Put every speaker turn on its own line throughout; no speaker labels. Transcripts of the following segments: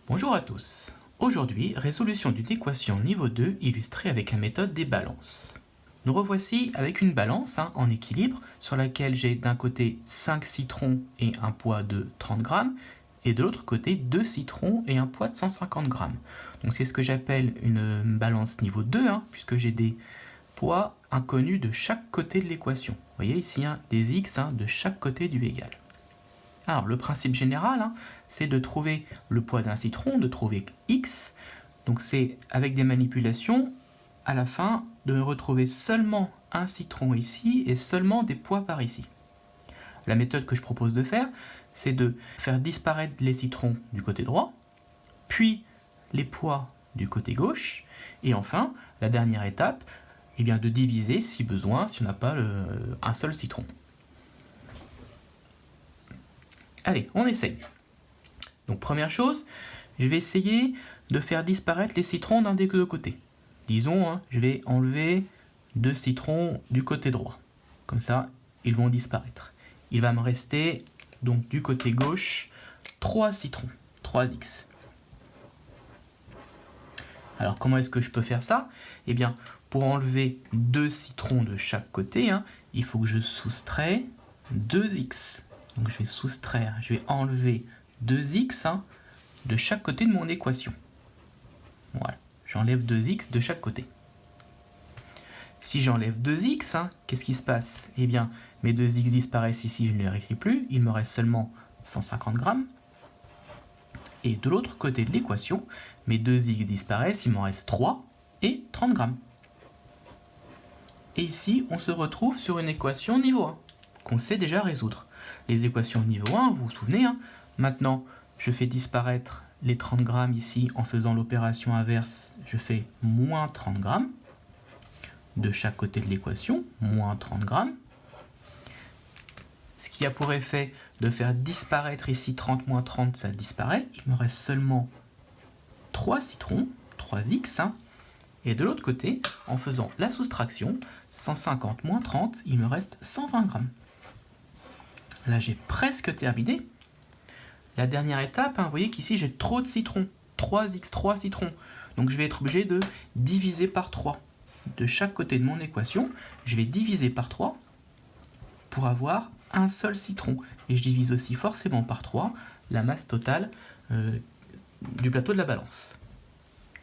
Bonjour à tous. Aujourd'hui, résolution d'une équation niveau 2 illustrée avec la méthode des balances. Nous revoici avec une balance en équilibre sur laquelle j'ai d'un côté 5 citrons et un poids de 30 grammes et de l'autre côté 2 citrons et un poids de 150 grammes. Donc c'est ce que j'appelle une balance niveau 2 puisque j'ai des poids inconnus de chaque côté de l'équation. Vous voyez ici des x de chaque côté du égal. Alors le principe général, c'est de trouver le poids d'un citron, de trouver x. Donc c'est avec des manipulations, à la fin, de retrouver seulement un citron ici et seulement des poids par ici. La méthode que je propose de faire, c'est de faire disparaître les citrons du côté droit, puis les poids du côté gauche, et enfin, la dernière étape, de diviser si besoin, si on n'a pas un seul citron. Allez, on essaye. Donc première chose, je vais essayer de faire disparaître les citrons d'un des deux côtés. Disons, je vais enlever 2 citrons du côté droit. Comme ça, ils vont disparaître. Il va me rester, donc du côté gauche, 3 citrons, 3x. Alors comment est-ce que je peux faire ça? Eh bien, pour enlever 2 citrons de chaque côté, il faut que je soustrais 2x. Donc je vais enlever 2x de chaque côté de mon équation. Voilà, j'enlève 2x de chaque côté. Si j'enlève 2x, qu'est-ce qui se passe? Eh bien, mes 2x disparaissent ici, je ne les réécris plus, il me reste seulement 150 grammes. Et de l'autre côté de l'équation, mes 2x disparaissent, il m'en reste 3 et 30 grammes. Et ici, on se retrouve sur une équation niveau 1, qu'on sait déjà résoudre. Les équations niveau 1, vous vous souvenez, maintenant je fais disparaître les 30 grammes ici en faisant l'opération inverse, je fais moins 30 grammes de chaque côté de l'équation, moins 30 grammes. Ce qui a pour effet de faire disparaître ici 30 moins 30, ça disparaît. Il me reste seulement 3 citrons, 3x. Et de l'autre côté, en faisant la soustraction, 150 moins 30, il me reste 120 grammes. Là, j'ai presque terminé. La dernière étape, vous voyez qu'ici, j'ai trop de citrons. 3x, 3 citrons. Donc, je vais être obligé de diviser par 3. De chaque côté de mon équation, je vais diviser par 3 pour avoir un seul citron. Et je divise aussi forcément par 3 la masse totale du plateau de la balance.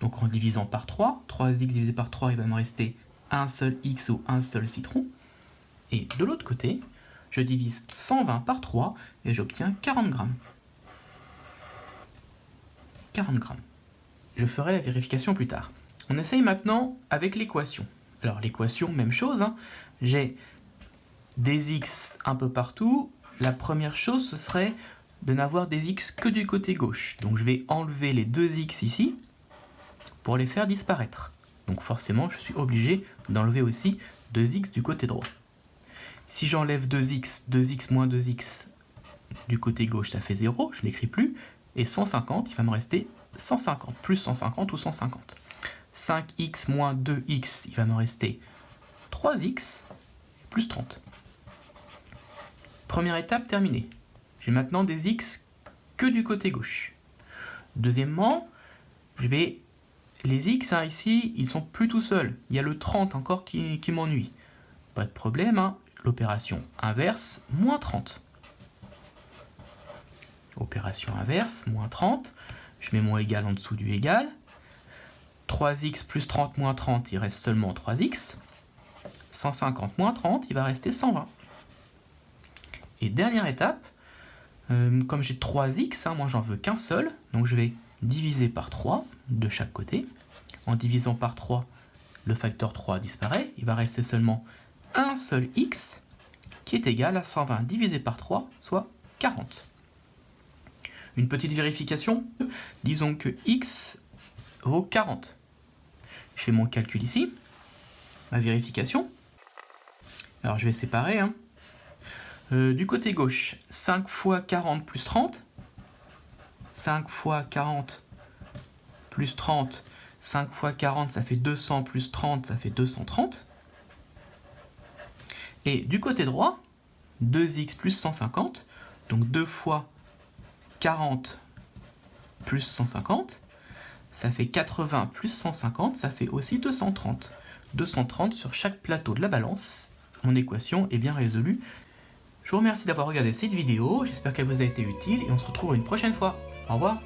Donc, en divisant par 3, 3x divisé par 3, il va me rester un seul x ou un seul citron. Et de l'autre côté, je divise 120 par 3 et j'obtiens 40 grammes. 40 grammes. Je ferai la vérification plus tard. On essaye maintenant avec l'équation. Alors l'équation, même chose. J'ai des x un peu partout. La première chose, ce serait de n'avoir des x que du côté gauche. Donc je vais enlever les 2x ici pour les faire disparaître. Donc forcément, je suis obligé d'enlever aussi 2x du côté droit. Si j'enlève 2x, 2x moins 2x du côté gauche, ça fait 0, je ne l'écris plus. Et 150, il va me rester 150, plus 150 ou 150. 5x moins 2x, il va me rester 3x plus 30. Première étape terminée. J'ai maintenant des x que du côté gauche. Deuxièmement, les x ici, ils sont plus tout seuls. Il y a le 30 encore qui m'ennuie. Pas de problème, l'opération inverse, moins 30. Opération inverse, moins 30. Je mets mon égal en dessous du égal. 3x plus 30 moins 30, il reste seulement 3x. 150 moins 30, il va rester 120. Et dernière étape, comme j'ai 3x, moi j'en veux qu'un seul, donc je vais diviser par 3 de chaque côté. En divisant par 3, le facteur 3 disparaît, il va rester seulement un seul x qui est égal à 120 divisé par 3, soit 40. Une petite vérification, disons que x vaut 40. Je fais mon calcul ici, ma vérification. Alors je vais séparer. Du côté gauche, 5 fois 40 plus 30. 5 fois 40 plus 30, 5 fois 40, ça fait 200 plus 30, ça fait 230. Et du côté droit, 2x plus 150, donc 2 fois 40 plus 150, ça fait 80 plus 150, ça fait aussi 230. 230 sur chaque plateau de la balance. Mon équation est bien résolue. Je vous remercie d'avoir regardé cette vidéo, j'espère qu'elle vous a été utile et on se retrouve une prochaine fois. Au revoir.